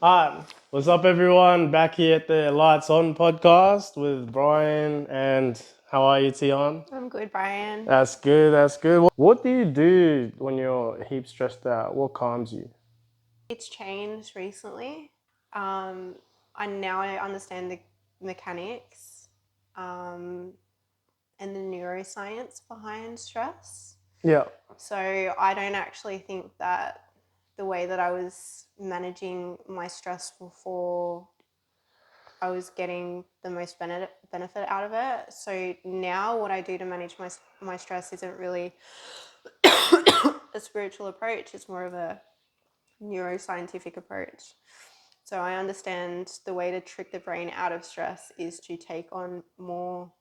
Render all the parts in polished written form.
Alright, what's up, everyone? Back here at the Lights On podcast with Brian. And how are you, Tion? I'm good, Brian. That's good, that's good. What do you do when you're heap stressed out? What calms you? It's changed recently. I understand the mechanics and the neuroscience behind stress. Yeah, So I don't actually think that the way that I was managing my stress before, I was getting the most benefit out of it. So now what I do to manage my stress isn't really a spiritual approach. It's more of a neuroscientific approach. So I understand the way to trick the brain out of stress is to take on more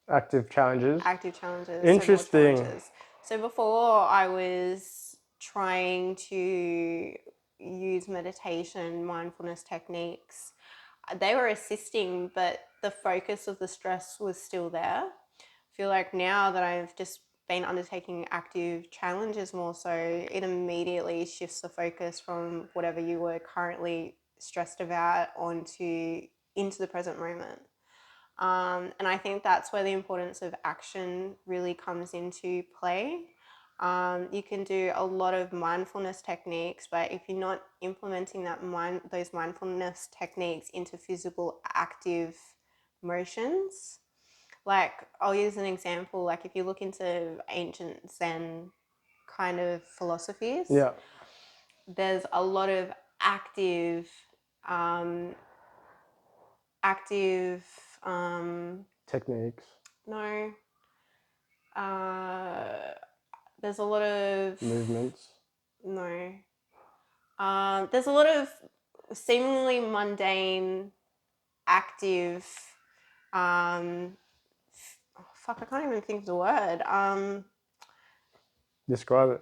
active challenges. active challenges, so more Interesting. challenges. So before I was trying to use meditation, mindfulness techniques. They were assisting, but the focus of the stress was still there. I feel like now that I've just been undertaking active challenges more so, it immediately shifts the focus from whatever you were currently stressed about into the present moment. And I think that's where the importance of action really comes into play. You can do a lot of mindfulness techniques, but if you're not implementing those mindfulness techniques into physical active motions, like I'll use an example, like if you look into ancient Zen kind of philosophies, Yeah, there's a lot of active active techniques. no there's a lot of Movements. no there's a lot of seemingly mundane active fuck, I can't even think of the word. Describe it.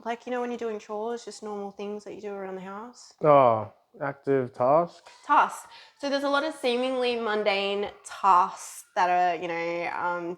Like, you know, when you're doing chores, just normal things that you do around the house. Oh, active tasks. Tasks. So there's a lot of seemingly mundane tasks that are,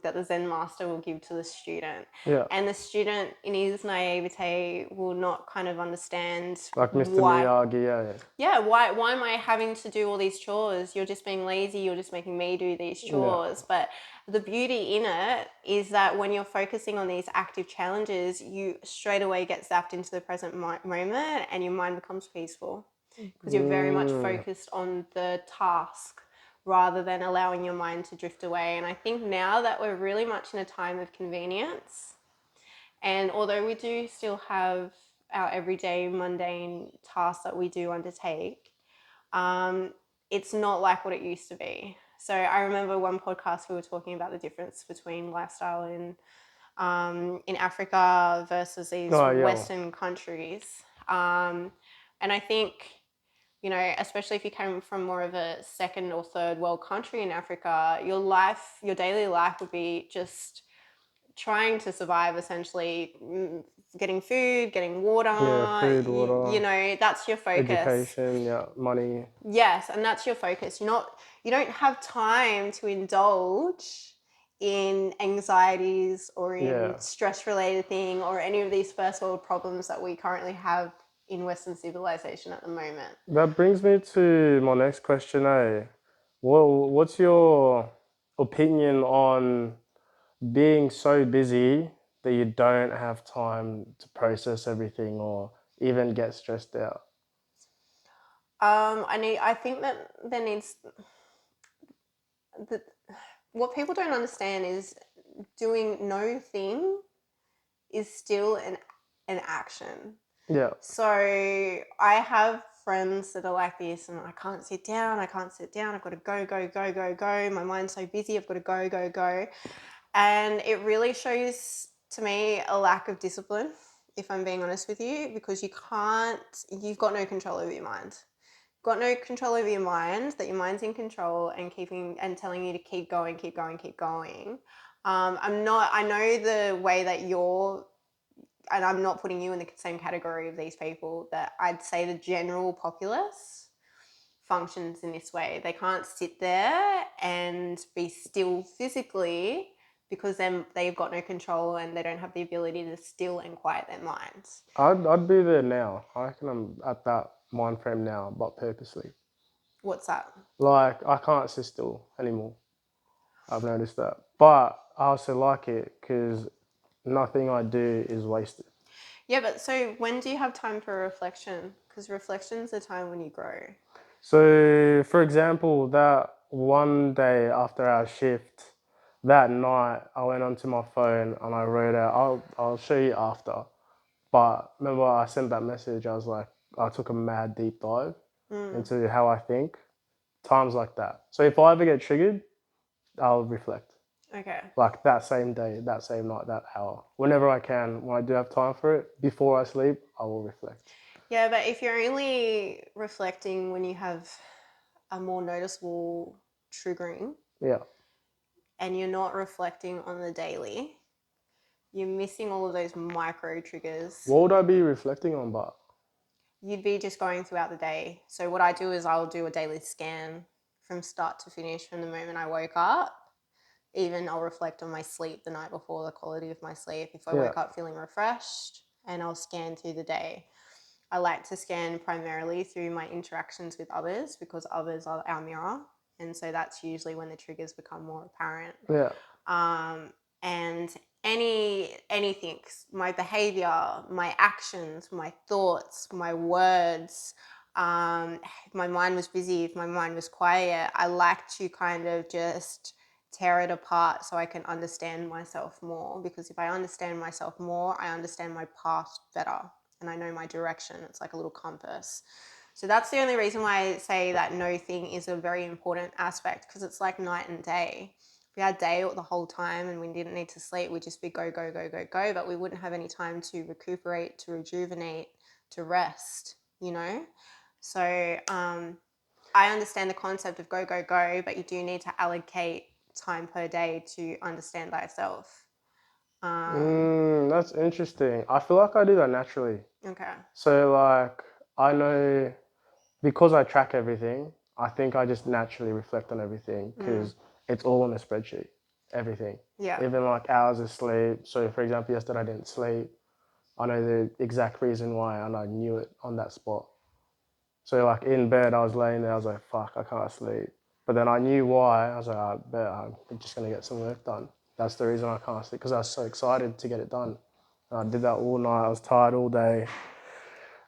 that the Zen master will give to the student. Yeah, And the student, in his naivete, will not kind of understand like Mr. why. Miyagi. Yeah. Why am I having to do all these chores? You're just being lazy. You're just making me do these chores. But the beauty in it is that when you're focusing on these active challenges, you straight away get zapped into the present moment and your mind becomes peaceful because you're very much focused on the task rather than allowing your mind to drift away. And I think now that we're really much in a time of convenience, and although we do still have our everyday mundane tasks that we do undertake, it's not like what it used to be. So I remember one podcast we were talking about the difference between lifestyle in Africa versus these Western countries. And I think, especially if you came from more of a second or third world country in Africa, your daily life would be just trying to survive, essentially getting food, getting water. Yeah, food, water. That's your focus. Education, yeah, money. Yes, and that's your focus. You don't have time to indulge in anxieties or in stress related thing or any of these first world problems that we currently have in Western civilization at the moment. That brings me to my next question, eh? What's your opinion on being so busy that you don't have time to process everything or even get stressed out? I think that there needs what people don't understand is doing no thing is still an action. Yeah. So I have friends that are like this, and I can't sit down. I've got to go, go, go, go, go. My mind's so busy. I've got to go, go, go. And it really shows to me a lack of discipline, if I'm being honest with you, because you've got no control over your mind. Got no control over your mind, that your mind's in control and telling you to keep going, keep going, keep going. I know the way that and I'm not putting you in the same category of these people, that I'd say the general populace functions in this way. They can't sit there and be still physically because then they've got no control and they don't have the ability to still and quiet their minds. I'd be there now. I reckon I'm at that mind frame now, but purposely. What's that? Like I can't sit still anymore. I've noticed that, but I also like it because nothing I do is wasted. Yeah, but so when do you have time for reflection? Because reflection's the time when you grow. So, for example, that one day after our shift, that night I went onto my phone and I wrote out. I'll show you after. But remember, I sent that message. I was like, I took a mad deep dive into how I think. Times like that. So if I ever get triggered, I'll reflect. Okay. Like that same day, that same night, that hour. Whenever I can, when I do have time for it, before I sleep, I will reflect. Yeah, but if you're only reflecting when you have a more noticeable triggering Yeah. and you're not reflecting on the daily, you're missing all of those micro triggers. What would I be reflecting on, but? You'd be just going throughout the day. So what I do is I'll do a daily scan from start to finish from the moment I woke up. Even I'll reflect on my sleep the night before, the quality of my sleep. If I Yeah. woke up feeling refreshed, and I'll scan through the day. I like to scan primarily through my interactions with others because others are our mirror. And so that's usually when the triggers become more apparent. Yeah. And anything, my behavior, my actions, my thoughts, my words, if my mind was busy, if my mind was quiet, I like to kind of just tear it apart so I can understand myself more, because if I understand myself more, I understand my path better and I know my direction. It's like a little compass. So that's the only reason why I say that no thing is a very important aspect, because it's like night and day. If we had day the whole time and we didn't need to sleep, we'd just be go, go, go, go, go, but we wouldn't have any time to recuperate, to rejuvenate, to rest, you know? So I understand the concept of go, go, go, but you do need to allocate time per day to understand thyself. That's interesting. I feel like I do that naturally. Okay. So like I know because I track everything, I think I just naturally reflect on everything because it's all on a spreadsheet. Everything. Yeah. Even like hours of sleep. So for example, yesterday I didn't sleep. I know the exact reason why and I knew it on that spot. So like in bed, I was laying there. I was like, "Fuck, I can't sleep." But then I knew why. I was like, "I bet I'm just gonna get some work done." That's the reason I can't sleep because I was so excited to get it done. And I did that all night. I was tired all day.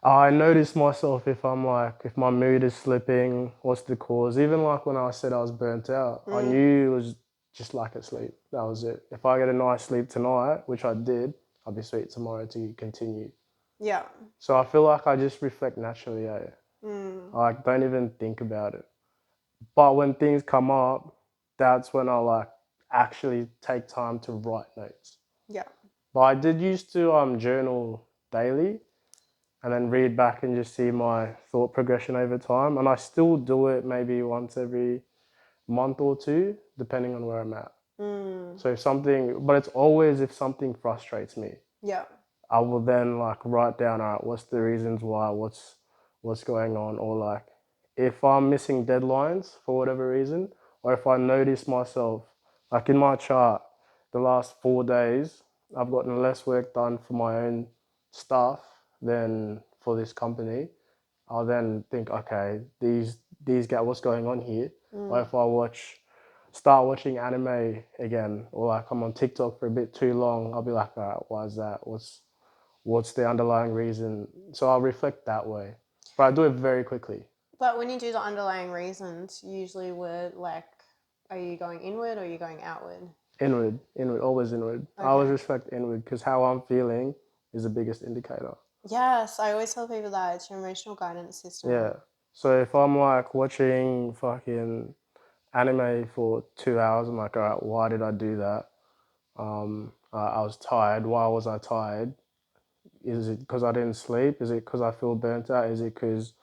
I noticed myself if I'm like, if my mood is slipping, what's the cause? Even like when I said I was burnt out, I knew it was just lack of sleep. That was it. If I get a nice sleep tonight, which I did, I'll be sweet tomorrow to continue. Yeah. So I feel like I just reflect naturally. Mm. I like don't even think about it. But when things come up, that's when I like actually take time to write notes. Yeah. But I did used to journal daily and then read back and just see my thought progression over time. And I still do it maybe once every month or two, depending on where I'm at. Mm. So if something, but it's always if something frustrates me, Yeah. I will then like write down, all right, what's the reasons why, what's going on, or like if I'm missing deadlines for whatever reason, or if I notice myself, like in my chart, the last 4 days, I've gotten less work done for my own stuff than for this company. I'll then think, okay, these get what's going on here. Or if I start watching anime again, or like I'm on TikTok for a bit too long, I'll be like, all right, why is that? What's the underlying reason? So I'll reflect that way, but I do it very quickly. But when you do the underlying reasons, usually we're like, are you going inward or are you going outward? Inward, always inward. I always Okay. reflect inward because how I'm feeling is the biggest indicator. Yes, I always tell people that it's your emotional guidance Yeah. system. So if I'm like watching fucking anime for 2 hours, I'm like, all right, why did I do that? I was tired. Why was I tired? Is it because I didn't sleep? Is it because I feel burnt out? Is it because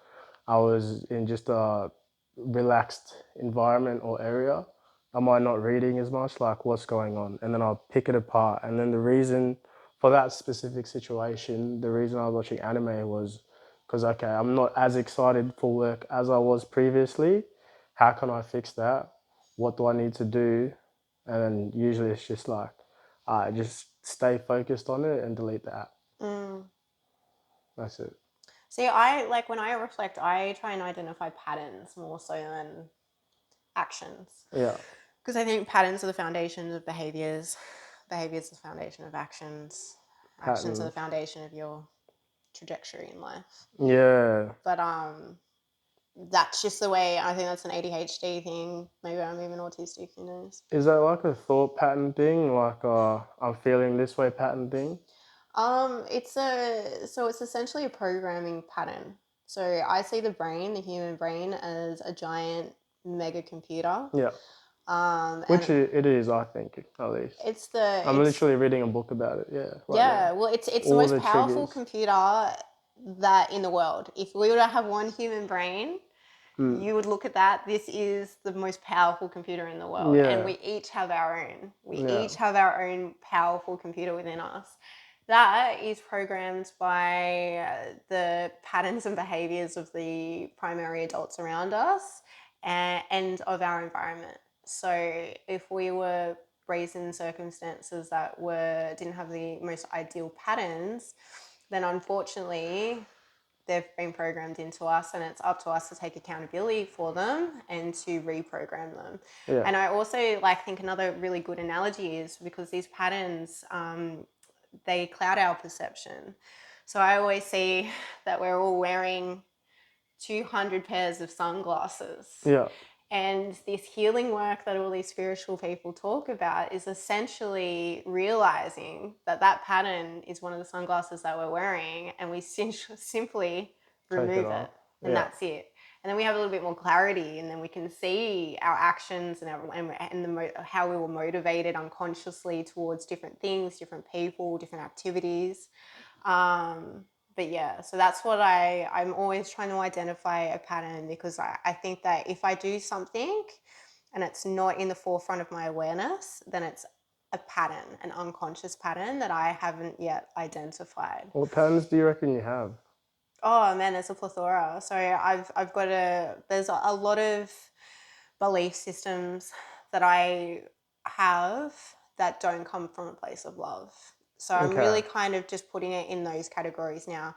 I was in just a relaxed environment or area? Am I not reading as much? Like, what's going on? And then I'll pick it apart. And then the reason for that specific situation, the reason I was watching anime was because, okay, I'm not as excited for work as I was previously. How can I fix that? What do I need to do? And then usually it's just like, I just stay focused on it and delete the app. Mm. That's it. See, I like when I reflect, I try and identify patterns more so than actions. Yeah. Because I think patterns are the foundation of behaviors, behaviors are the foundation of actions, actions are the Patterns. foundation of your trajectory in life. Yeah. But that's just the way. I think that's an ADHD thing. Maybe I'm even autistic. Who knows? Is that like a thought pattern thing? Like I'm feeling this way pattern thing? It's essentially a programming pattern. So I see the brain, the human brain, as a giant mega computer. Yeah. And Which it is, I think, at least. I'm it's literally reading a book about it, yeah, right yeah. now. Well, it's the All most the powerful triggers. computer that in the world. If we were to have one human brain, Mm. you would look at that. This is the most powerful computer in the world, and Yeah. we each have our own. We Yeah. each have our own powerful computer within us. That is programmed by the patterns and behaviors of the primary adults around us and of our environment. So if we were raised in circumstances that didn't have the most ideal patterns, then unfortunately they've been programmed into us, and it's up to us to take accountability for them and to reprogram them. Yeah. And I also think another really good analogy is because these patterns they cloud our perception. So I always see that we're all wearing 200 pairs of sunglasses. Yeah. And this healing work that all these spiritual people talk about is essentially realizing that that pattern is one of the sunglasses that we're wearing, and we simply Take it remove off. it, and Yeah. that's it. And then we have a little bit more clarity, and then we can see our actions and how we were motivated unconsciously towards different things, different people, different activities. But yeah, so that's what I'm always trying to identify a pattern, because I think that if I do something and it's not in the forefront of my awareness, then it's a pattern, an unconscious pattern that I haven't yet identified. What patterns do you reckon you have? Oh man, there's a plethora. So there's a lot of belief systems that I have that don't come from a place of love. So I'm Okay. really kind of just putting it in those categories now.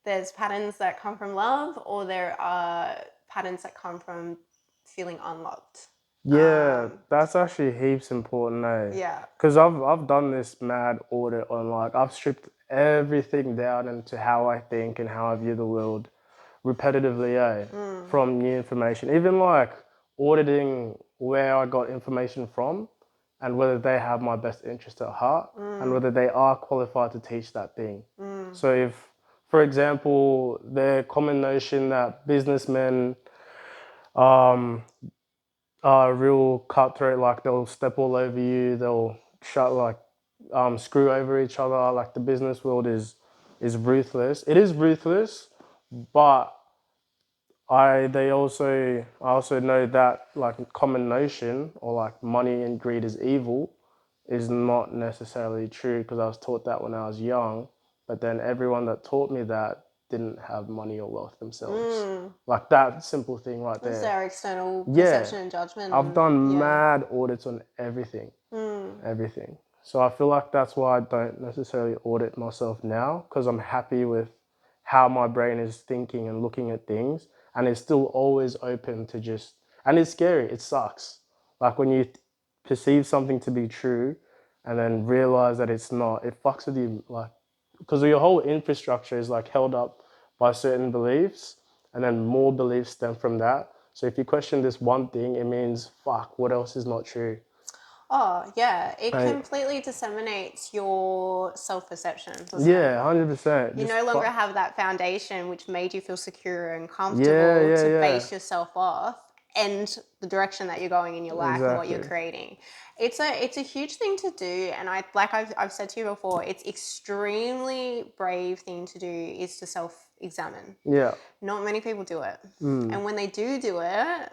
There's patterns that come from love, or there are patterns that come from feeling unloved. Yeah, that's actually heaps important, eh? Yeah. Because I've done this mad audit on like I've stripped everything down into how I think and how I view the world repetitively, eh? From new information. Even like auditing where I got information from and whether they have my best interest at heart and whether they are qualified to teach that thing. So if, for example, the common notion that businessmen um, are real cutthroat, like they'll step all over you, they'll shut screw over each other. Like the business world is ruthless. It is ruthless, but I also know that like common notion or like money and greed is evil is not necessarily true because I was taught that when I was young, but then everyone that taught me that didn't have money or wealth themselves. Like that simple thing right That's there. our external Yeah. perception and judgment. I've And done yeah. mad audits on everything, everything. So I feel like that's why I don't necessarily audit myself now because I'm happy with how my brain is thinking and looking at things, and it's still always open to just. And it's scary. It sucks. Like when you perceive something to be true, and then realize that it's not. It fucks with you, like because your whole infrastructure is like held up by certain beliefs, and then more beliefs stem from that. So if you question this one thing, it means fuck. What else is not true? Oh, yeah. It Right? completely disseminates your self perception, doesn't it? Yeah, 100%. You Just no longer fuck. have that foundation which made you feel secure and Yeah, comfortable yeah, to yeah. base yourself off, and the direction that you're going in your life and what you're Exactly. creating. It's a huge thing to do, and I've said to you before, it's extremely brave thing to do is to self-examine. Yeah. Not many people do it. And when they do it,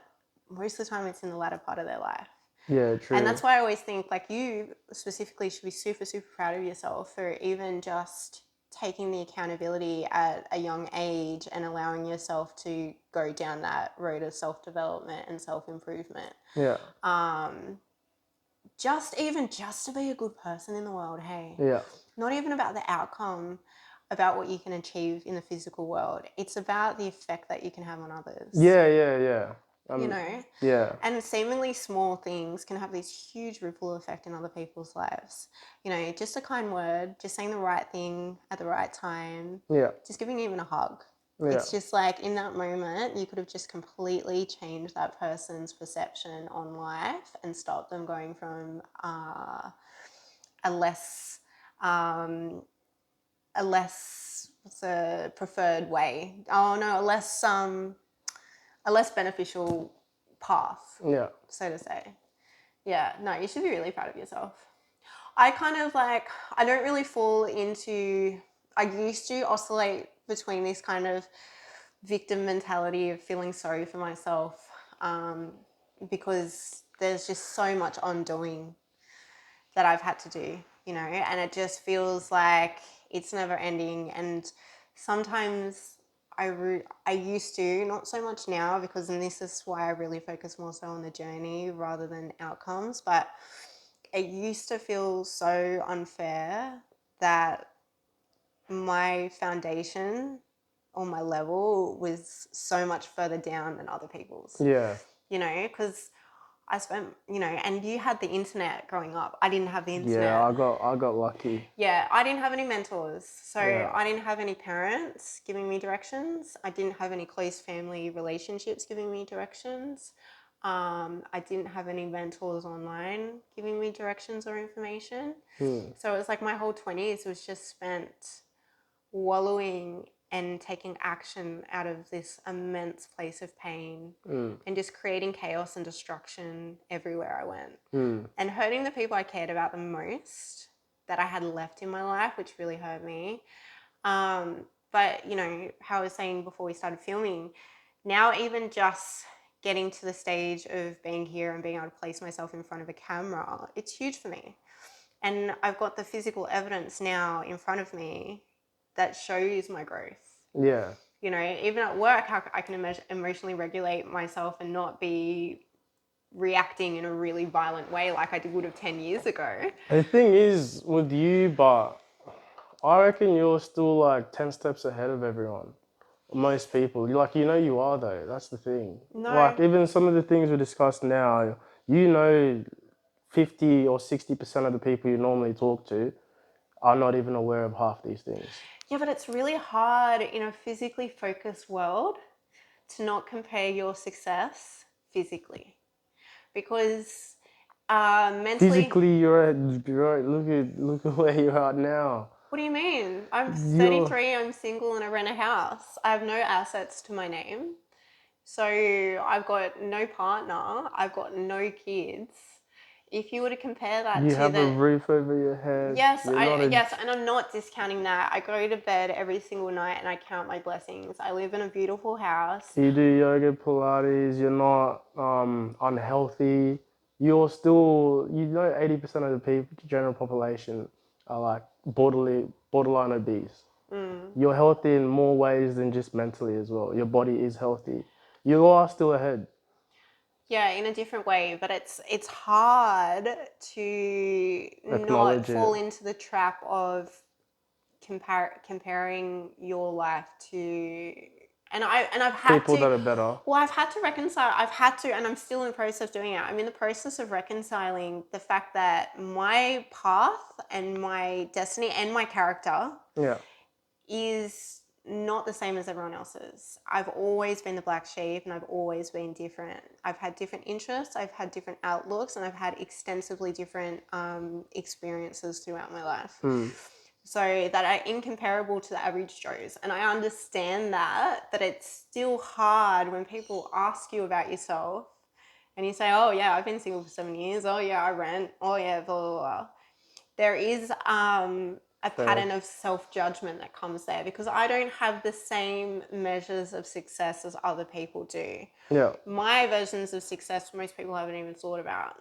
most of the time it's in the latter part of their life. Yeah, And true. that's why I always think like you specifically should be super, super proud of yourself for even just taking the accountability at a young age and allowing yourself to go down that road of self-development and self-improvement. Yeah. Just to be a good person in the world, hey. Yeah. Not even about the outcome. about what you can achieve in the physical world. It's about the effect that you can have on others. Yeah. You know? Yeah. And seemingly small things can have this huge ripple effect in other people's lives. You know, just a kind word, just saying the right thing at the right time, Yeah. just giving even a hug. Yeah. It's just like in that moment, you could have just completely changed that person's perception on life and stopped them going from a less, what's a preferred way? Oh no, a less beneficial path, Yeah. so to say. Yeah, no, you should be really proud of yourself. I kind of like, I don't really fall into, I used to oscillate between this kind of victim mentality of feeling sorry for myself because there's just so much undoing that I've had to do, you know, and it just feels like it's never ending. And sometimes I used to, not so much now, because and this is why I really focus more so on the journey rather than outcomes, but it used to feel so unfair that my foundation or my level was so much further down than other people's. Yeah. You know, because I spent, you know, and you had the internet growing up. I didn't have the Yeah, internet. I got lucky. Yeah, I didn't have any mentors. So Yeah. I didn't have any parents giving me directions. I didn't have any close family relationships giving me directions. I didn't have any mentors online giving me directions or information. So it was like my whole 20s was just spent wallowing and taking action out of this immense place of pain and just creating chaos and destruction everywhere I went and hurting the people I cared about the most that I had left in my life, which really hurt me. But, you know, how I was saying before we started filming, now even just getting to the stage of being here and being able to place myself in front of a camera, it's huge for me. And I've got the physical evidence now in front of me that shows my growth. Yeah. You know, even at work, how I can emotionally regulate myself and not be reacting in a really violent way like I would have 10 years ago. The thing is with you, but I reckon you're still like 10 steps ahead of everyone. Most people. You know you are though. That's the thing. No, Like even some of the things we discussed now, you know 50 or 60% of the people you normally talk to are not even aware of half these things. yeah, but it's really hard in a physically focused world to not compare your success physically because mentally. Physically, look at where you are now. What do you mean? I'm You're 33, I'm single, and I rent a house. I have no assets to my name. So I've got no partner, I've got no kids. If you were to compare that you to have a the roof over your head. yes, You're not a yes, and I'm not discounting that. I go to bed every single night and I count my blessings. I live in a beautiful house. you do yoga, Pilates. You're not unhealthy. You're still 80% of the people, general population, are like borderline obese. You're healthy in more ways than just mentally as well. Your body is healthy. You are still ahead. Yeah, in a different way, but it's hard to not Acknowledge it. fall into the trap of comparing your life to I've had People to that are better. well I've had to reconcile I've had to and I'm still in the process of doing it. I'm in the process of reconciling the fact that my path and my destiny and my character Yeah. is not the same as everyone else's. I've always been the black sheep and I've always been different. I've had different interests, I've had different outlooks, and I've had extensively different experiences throughout my life. So that are incomparable to the average Joes. And I understand that it's still hard when people ask you about yourself and you say, oh yeah, I've been single for 7 years. Oh yeah, I rent. Oh yeah, blah, blah, blah. There is a Fair. pattern of self-judgment that comes there because I don't have the same measures of success as other people do. Yeah. My versions of success most people haven't even thought about.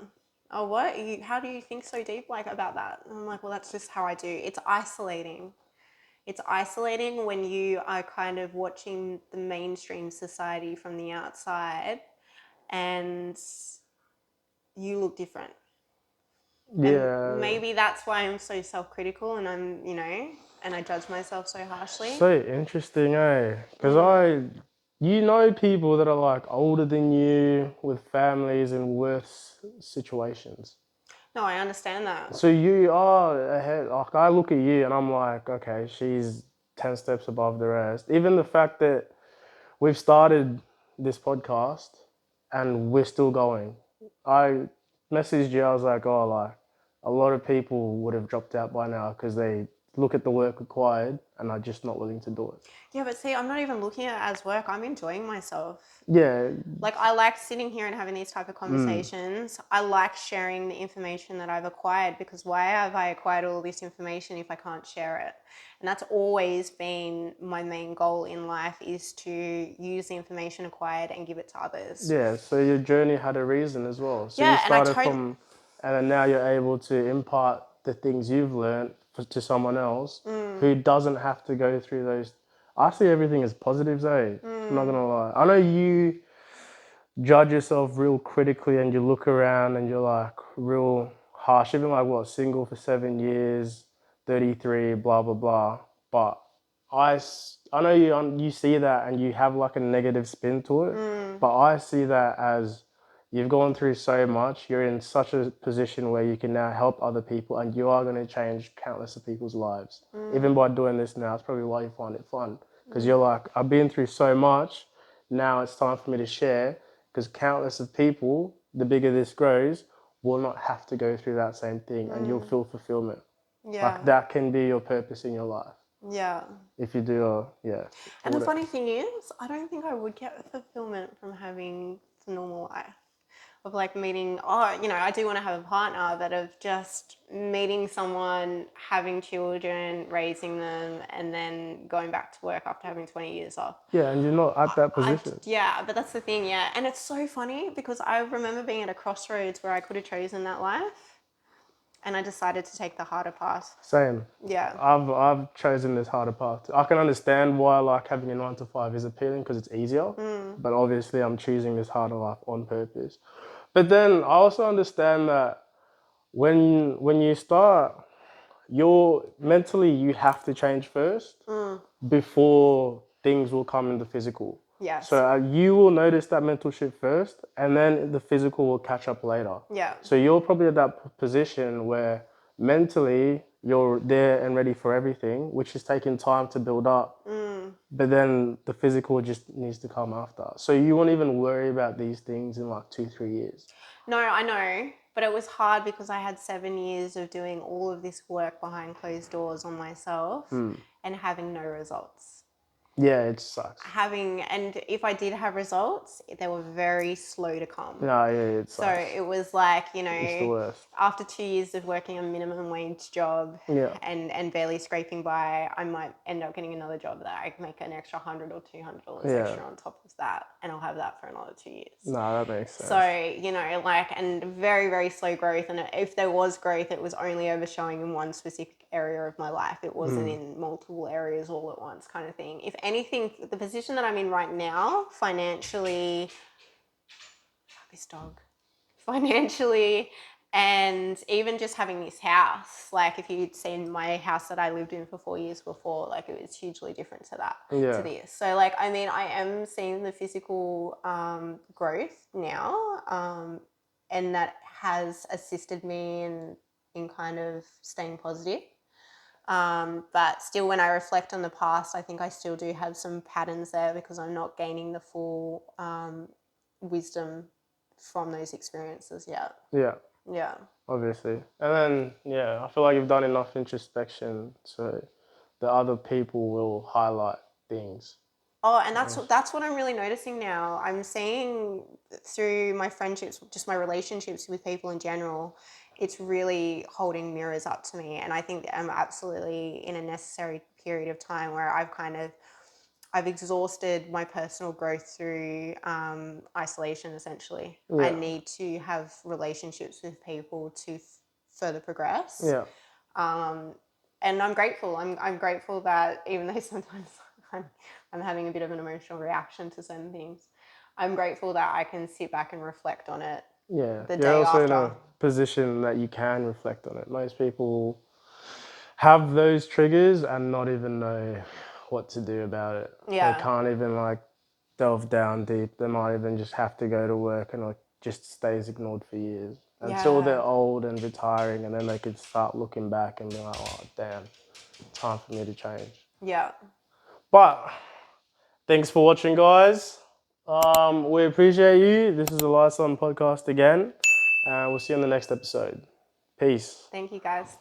Oh, what? How do you think so deep like about that? And I'm like, well, that's just how I do. It's isolating. It's isolating when you are kind of watching the mainstream society from the outside and you look different. And Yeah. maybe that's why I'm so self-critical and I'm, you know, and I judge myself so harshly. So interesting, eh? Because you know people that are like older than you with families in worse situations. No, I understand that. So you are ahead. Like I look at you and I'm like, okay, she's 10 steps above the rest. Even the fact that we've started this podcast and we're still going. I messaged you, I was like, oh, like a lot of people would have dropped out by now because they look at the work required and are just not willing to do it. Yeah, but see, I'm not even looking at it as work. I'm enjoying myself. Yeah. Like, I like sitting here and having these type of conversations. I like sharing the information that I've acquired, because why have I acquired all this information if I can't share it? And that's always been my main goal in life, is to use the information acquired and give it to others. Yeah, so your journey had a reason as well. So you Yeah, and I started totally... from, and then now you're able to impart the things you've learned to someone else who doesn't have to go through those. I see everything as positives, eh? I'm not gonna lie. I know you judge yourself real critically and you look around and you're like real harsh, even like what, single for 7 years, 33, blah, blah, blah. But I know you see that and you have like a negative spin to it, but I see that as you've gone through so much, you're in such a position where you can now help other people and you are going to change countless of people's lives. Even by doing this now, it's probably why you find it fun. Because you're like, I've been through so much, now it's time for me to share, because countless of people, the bigger this grows, will not have to go through that same thing and you'll feel fulfillment. Yeah. Like that can be your purpose in your life. Yeah. If you do, And the funny thing is, I don't think I would get fulfillment from having the normal life of like meeting, I do want to have a partner, but of just meeting someone, having children, raising them, and then going back to work after having 20 years off. Yeah, and you're not at that position. Yeah, but that's the thing, yeah. And it's so funny because I remember being at a crossroads where I could have chosen that life, and I decided to take the harder path. Same. Yeah. I've chosen this harder path. I can understand why like having a 9 to 5 is appealing because it's easier, but obviously I'm choosing this harder life on purpose. But then I also understand that when you start, you're mentally you have to change first before things will come in the physical. Yes. So you will notice that mental shift first, and then the physical will catch up later. Yeah. So you're probably at that position where mentally you're there and ready for everything, which is taking time to build up. But then the physical just needs to come after. So you won't even worry about these things in like 2-3 years. No, I know, but it was hard because I had 7 years of doing all of this work behind closed doors on myself and having no results. Yeah, it sucks. And if I did have results, they were very slow to come. No, yeah, it So sucks. it was like, It's the worst. after 2 years of working a minimum wage job and barely scraping by, I might end up getting another job that I can make an extra $100 or $200 extra on top of that, and I'll have that for another 2 years. No, that makes sense. So, and very, very slow growth. And if there was growth, it was only overshowing in one specific area of my life. It wasn't in multiple areas all at once, kind of thing. If anything, the position that I'm in right now, financially, and even just having this house, like if you'd seen my house that I lived in for 4 years before, like it was hugely different to that, to this. So like, I mean, I am seeing the physical growth now, and that has assisted me in kind of staying positive. But still, when I reflect on the past, I think I still do have some patterns there because I'm not gaining the full wisdom from those experiences yet. Yeah. Yeah. Obviously. And then, I feel like you've done enough introspection so the other people will highlight things. Oh, and that's what I'm really noticing now. I'm seeing through my friendships, just my relationships with people in general, it's really holding mirrors up to me. And I think that I'm absolutely in a necessary period of time where I've exhausted my personal growth through isolation, essentially. I need to have relationships with people to further progress. Yeah. And I'm grateful. I'm grateful that even though sometimes I'm having a bit of an emotional reaction to certain things, I'm grateful that I can sit back and reflect on it. Yeah. The You're day also in after. a position that you can reflect on it. Most people have those triggers and not even know what to do about it. Yeah. They can't even like delve down deep. They might even just have to go to work and like just stays ignored for years until they're old and retiring, and then they could start looking back and be like, oh damn, time for me to change. Yeah. But thanks for watching, guys. We appreciate you. This is the Lifetime Podcast again, and we'll see you on the next episode. Peace. Thank you, guys.